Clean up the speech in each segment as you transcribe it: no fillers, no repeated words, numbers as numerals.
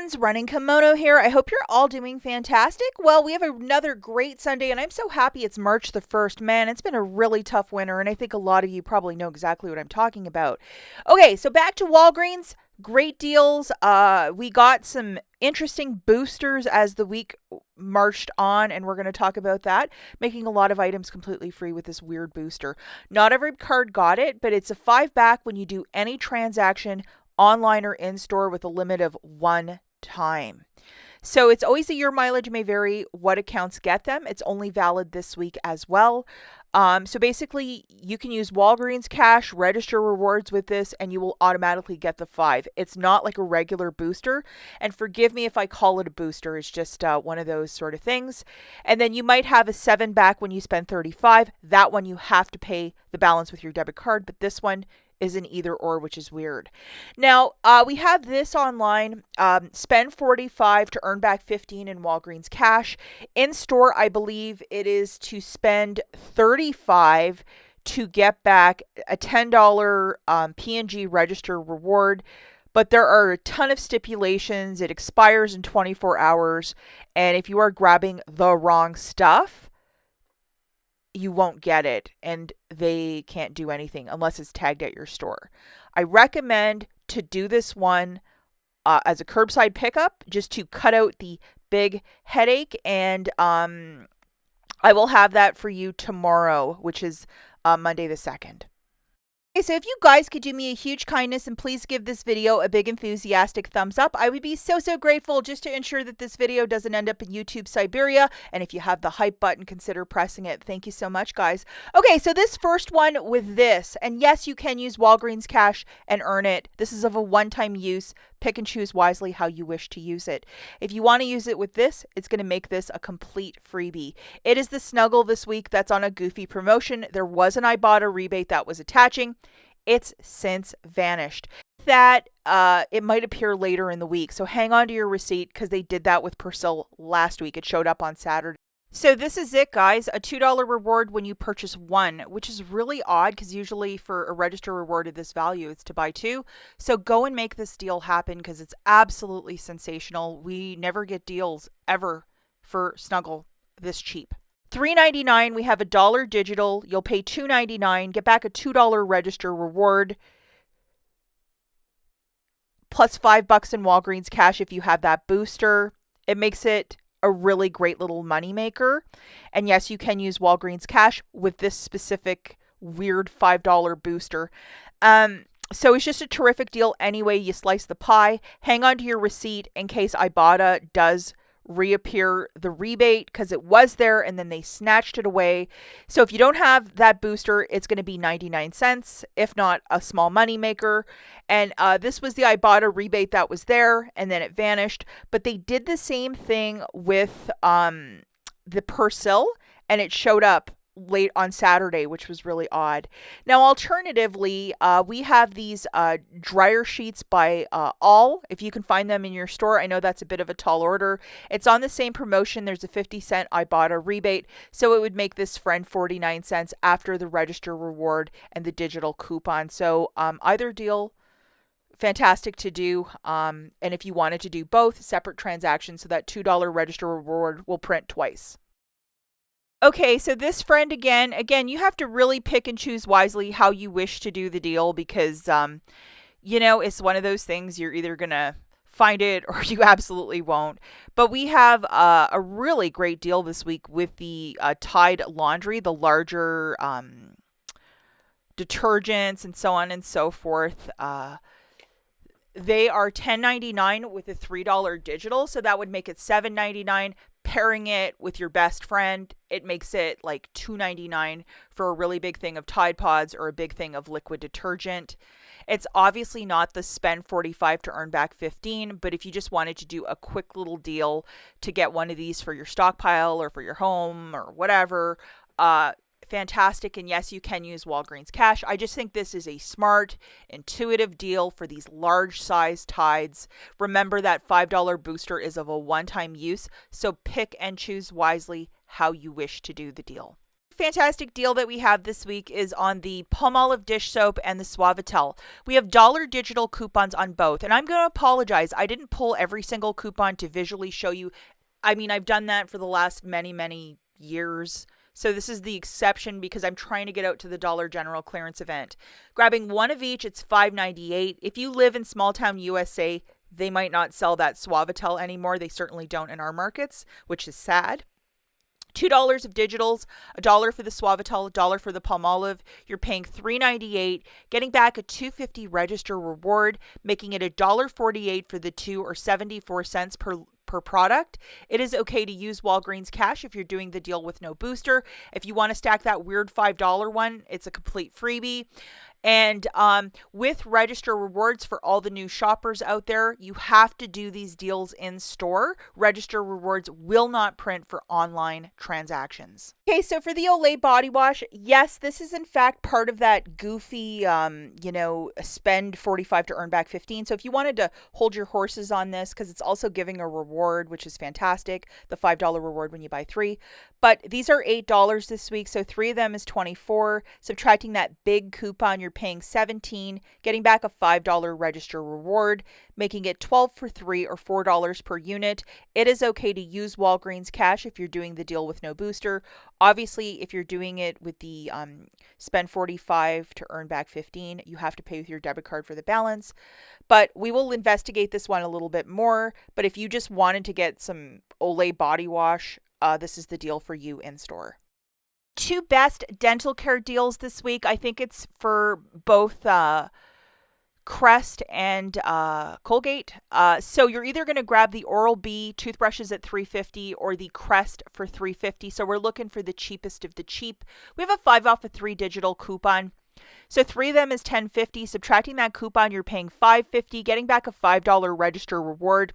friends, Running Kimono here. I hope you're all doing fantastic. Well, we have another great Sunday, and I'm so happy it's March the 1st. Man, it's been a really tough winter, and I think a lot of you probably know exactly what I'm talking about. Okay, so back to Walgreens. Great deals. We got some interesting boosters as the week marched on, and we're going to talk about that. Making a lot of items completely free with this weird booster. Not every card got it, but it's a 5-back when you do any transaction online or in-store with a limit of 1 time. So it's always a year. Mileage may vary what accounts get them. It's only valid this week as well. So basically, you can use Walgreens cash, register rewards with this, and you will automatically get the 5. It's not like a regular booster. And forgive me if I call it a booster. It's just one of those sort of things. And then you might have a 7-back when you spend 35. That one you have to pay the balance with your debit card. But this one is an either or, which is weird. Now, we have this online. Spend 45 to earn back 15 in Walgreens cash. In store, I believe it is to spend 35 to get back a $10 P&G register reward. But there are a ton of stipulations. It expires in 24 hours. And if you are grabbing the wrong stuff, you won't get it, and they can't do anything unless it's tagged at your store. I recommend to do this one as a curbside pickup, just to cut out the big headache, and I will have that for you tomorrow, which is Monday the 2nd. Okay, so if you guys could do me a huge kindness and please give this video a big enthusiastic thumbs up, I would be so grateful, just to ensure that this video doesn't end up in YouTube Siberia. And if you have the hype button, consider pressing it. Thank you so much, guys. Okay, so this first one with this, and yes, you can use Walgreens cash and earn it. This is of a one-time use. Pick and choose wisely how you wish to use it. If you want to use it with this, it's going to make this a complete freebie. It is the Snuggle this week that's on a goofy promotion. There was an IBOTTA rebate that was attaching. It's since vanished. That it might appear later in the week, so hang on to your receipt because they did that with Persil last week. It showed up on Saturday. So this is it, guys. A $2 reward when you purchase 1, which is really odd because usually for a register reward of this value, it's to buy 2. So go and make this deal happen because it's absolutely sensational. We never get deals ever for Snuggle this cheap. $3.99, we have a $1 digital. You'll pay $2.99, get back a $2 register reward, plus $5 in Walgreens cash if you have that booster. It makes it a really great little money maker. And yes, you can use Walgreens cash with this specific weird $5 booster. So it's just a terrific deal anyway you slice the pie. Hang on to your receipt in case IBOTTA does reappear the rebate, because it was there and then they snatched it away. So if you don't have that booster, it's going to be 99 cents, if not a small money maker. And this was the IBOTTA rebate that was there and then it vanished. But they did the same thing with the Persil, and it showed up late on Saturday, which was really odd. Now, alternatively, we have these dryer sheets by All. If you can find them in your store, I know that's a bit of a tall order. It's on the same promotion. There's a 50-cent IBOTTA rebate, so it would make this friend 49 cents after the register reward and the digital coupon. So either deal, fantastic to do. And if you wanted to do both, separate transactions, so that $2 register reward will print twice. Okay, so this friend again, you have to really pick and choose wisely how you wish to do the deal because, it's one of those things you're either going to find it or you absolutely won't. But we have a really great deal this week with the Tide laundry, the larger detergents and so on and so forth. They are $10.99 with a $3 digital, so that would make it $7.99. Pairing it with your best friend, it makes it like $2.99 for a really big thing of Tide Pods or a big thing of liquid detergent. It's obviously not the spend 45 to earn back 15, but if you just wanted to do a quick little deal to get one of these for your stockpile or for your home or whatever, fantastic. And yes, you can use Walgreens cash. I just think this is a smart, intuitive deal for these large size Tides. Remember that $5 booster is of a one-time use, so pick and choose wisely how you wish to do the deal. Fantastic deal that we have this week is on the Palmolive dish soap and the Suavitel. We have dollar digital coupons on both, and I'm going to apologize. I didn't pull every single coupon to visually show you. I mean, I've done that for the last many years. So this is the exception because I'm trying to get out to the Dollar General clearance event. Grabbing one of each, it's $5.98. If you live in small town USA, they might not sell that Suavitel anymore. They certainly don't in our markets, which is sad. $2 of digitals, $1 for the Suavitel, $1 for the Palmolive. You're paying $3.98, getting back a $2.50 register reward, making it $1.48 for the two, or 74 cents per product. It is okay to use Walgreens cash if you're doing the deal with no booster. If you want to stack that weird $5 one, it's a complete freebie. And with register rewards for all the new shoppers out there, you have to do these deals in store. Register rewards will not print for online transactions. Okay, so for the Olay body wash, yes, this is in fact part of that goofy, spend 45 to earn back 15. So if you wanted to hold your horses on this, because it's also giving a reward, which is fantastic, the $5 reward when you buy 3. But these are $8 this week, so 3 of them is 24. Subtracting that big coupon, you're paying 17, getting back a $5 register reward, making it 12 for 3, or $4 per unit. It is okay to use Walgreens cash if you're doing the deal with no booster. Obviously, if you're doing it with the spend 45 to earn back 15, you have to pay with your debit card for the balance. But we will investigate this one a little bit more. But if you just wanted to get some Olay body wash, this is the deal for you in store. 2 best dental care deals this week. I think it's for both Crest and Colgate. So you're either going to grab the Oral-B toothbrushes at $3.50 or the Crest for $3.50. So we're looking for the cheapest of the cheap. We have a 5 off of 3 digital coupon. So 3 of them is $10.50. Subtracting that coupon, you're paying $5.50, getting back a $5 register reward,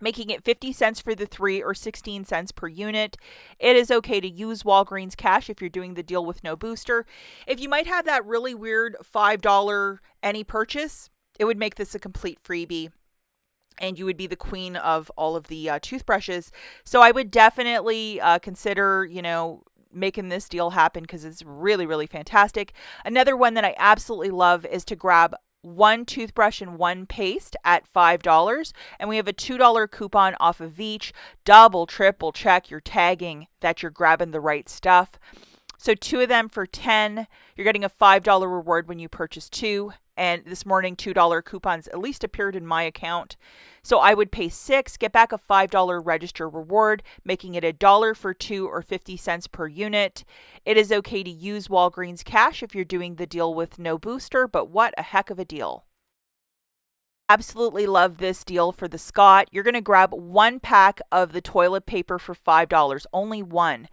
making it 50 cents for the 3, or 16 cents per unit. It is okay to use Walgreens cash if you're doing the deal with no booster. If you might have that really weird $5 any purchase, it would make this a complete freebie, and you would be the queen of all of the toothbrushes. So I would definitely consider, making this deal happen because it's really fantastic. Another one that I absolutely love is to grab 1 toothbrush and 1 paste at $5, and we have a $2 coupon off of each. Double, triple check your tagging that you're grabbing the right stuff. So 2 of them for $10. You're getting a $5 reward when you purchase 2. And this morning, $2 coupons at least appeared in my account. So I would pay $6, get back a $5 register reward, making it $1 for 2, or 50 cents per unit. It is okay to use Walgreens cash if you're doing the deal with no booster, but what a heck of a deal. Absolutely love this deal for the Scott. You're going to grab 1 pack of the toilet paper for $5, only 1.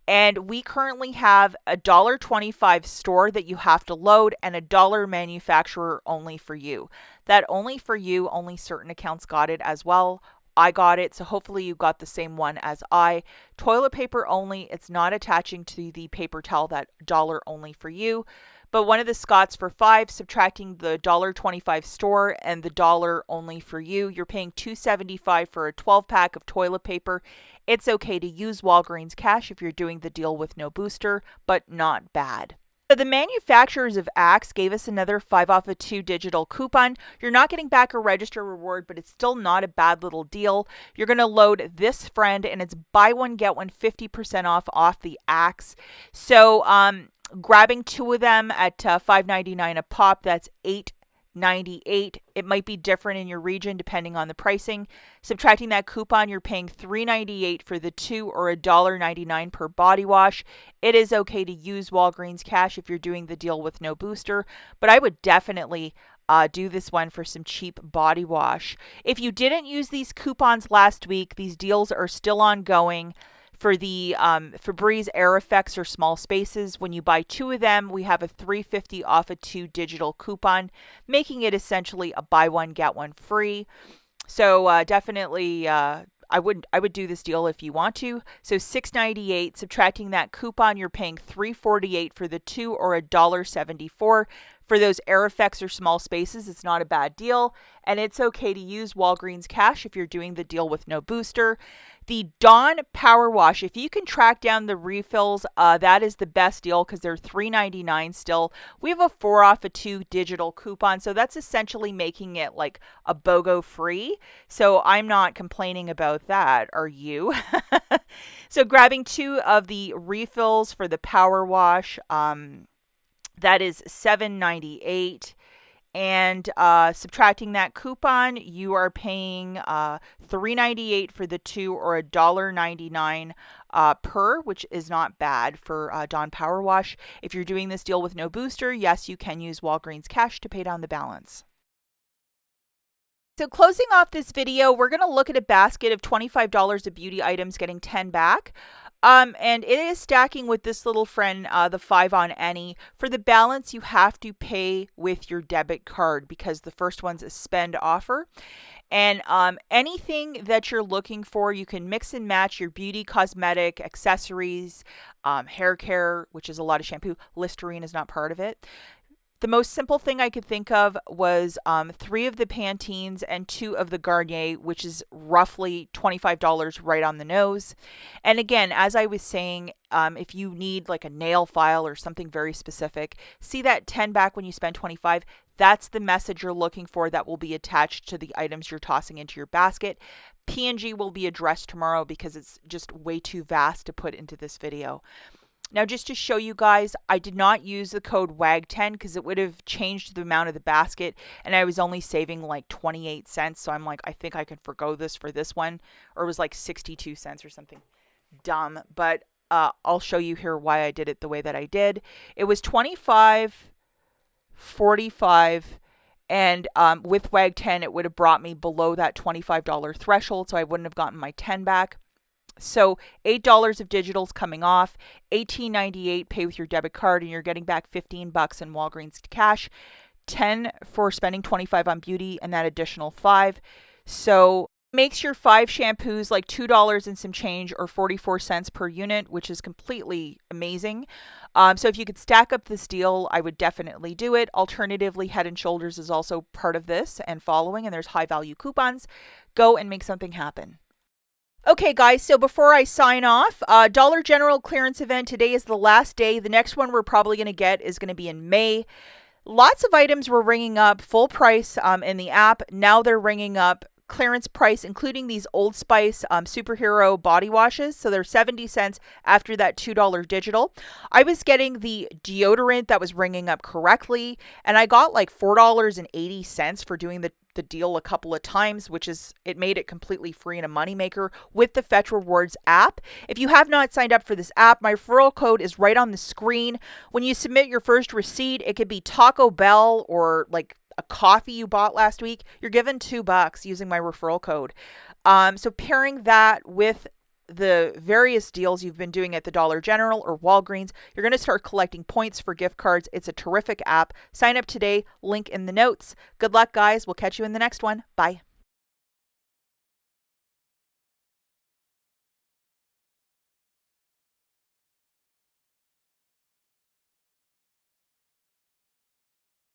And we currently have a $1.25 store that you have to load and a $1 manufacturer only for you. That only for you, only certain accounts got it as well. I got it, so hopefully you got the same one as I. Toilet paper only. It's not attaching to the paper towel, that $1 only for you. But one of the Scots for $5, subtracting the $1.25 store and the $1 only for you, you're paying $2.75 for a 12-pack of toilet paper. It's okay to use Walgreens cash if you're doing the deal with no booster, but not bad. So the manufacturers of Axe gave us another 5 off of 2 digital coupon. You're not getting back a register reward, but it's still not a bad little deal. You're going to load this friend, and it's buy one, get one 50% off the Axe. So grabbing 2 of them at $5.99 a pop, that's $8.98. It might be different in your region depending on the pricing. Subtracting that coupon, you're paying $3.98 for the 2, or $1.99 per body wash. It is okay to use Walgreens cash if you're doing the deal with no booster, but I would definitely do this one for some cheap body wash. If you didn't use these coupons last week, these deals are still ongoing. For the Febreze Air Effects or small spaces, when you buy 2 of them, we have a $3.50 off a 2 digital coupon, making it essentially a buy one, get one free. So definitely, I would do this deal if you want to. So $6.98, subtracting that coupon, you're paying $3.48 for the 2, or $1.74. For those air effects or small spaces, it's not a bad deal. And it's okay to use Walgreens cash if you're doing the deal with no booster. The Dawn Power Wash, if you can track down the refills, that is the best deal because they're $3.99 still. We have a 4 off a 2 digital coupon, so that's essentially making it like a BOGO free. So I'm not complaining about that, are you? So grabbing 2 of the refills for the Power Wash, that is $7.98. And subtracting that coupon, you are paying $3.98 for the 2 or $1.99 per, which is not bad for Dawn Power Wash. If you're doing this deal with no booster, yes, you can use Walgreens cash to pay down the balance. So closing off this video, we're going to look at a basket of $25 of beauty items, getting 10 back. And it is stacking with this little friend, the 5 on any. For the balance, you have to pay with your debit card because the first one's a spend offer. And anything that you're looking for, you can mix and match your beauty, cosmetic, accessories, hair care, which is a lot of shampoo. Listerine is not part of it. The most simple thing I could think of was 3 of the Pantenes and 2 of the Garnier, which is roughly $25 right on the nose. And again, as I was saying, if you need like a nail file or something very specific, see that 10 back when you spend 25. That's the message you're looking for that will be attached to the items you're tossing into your basket. P&G will be addressed tomorrow because it's just way too vast to put into this video. Now, just to show you guys, I did not use the code WAG10 because it would have changed the amount of the basket, and I was only saving like 28 cents. So I'm like, I think I can forgo this for this one, or it was like 62 cents or something dumb. But I'll show you here why I did it the way that I did. It was $25, $45, and with WAG10, it would have brought me below that $25 threshold, so I wouldn't have gotten my 10 back. So $8 of digital's coming off, $18.98 pay with your debit card, and you're getting back $15 in Walgreens cash, 10 for spending 25 on beauty, and that additional 5. So makes your 5 shampoos like $2 and some change, or 44 cents per unit, which is completely amazing. So if you could stack up this deal, I would definitely do it. Alternatively, Head & Shoulders is also part of this and following, and there's high value coupons. Go and make something happen. Okay, guys, so before I sign off, Dollar General clearance event. Today is the last day. The next one we're probably going to get is going to be in May. Lots of items were ringing up full price in the app. Now they're ringing up clearance price, including these Old Spice superhero body washes. So they're 70 cents after that $2 digital. I was getting the deodorant that was ringing up correctly, and I got like $4.80 for doing the deal a couple of times, which is, it made it completely free and a moneymaker with the Fetch Rewards app. If you have not signed up for this app, my referral code is right on the screen. When you submit your first receipt, it could be Taco Bell or like a coffee you bought last week. You're given $2 using my referral code. So pairing that with the various deals you've been doing at the Dollar General or Walgreens, you're going to start collecting points for gift cards. It's a terrific app. Sign up today. Link in the notes. Good luck, guys. We'll catch you in the next one. Bye.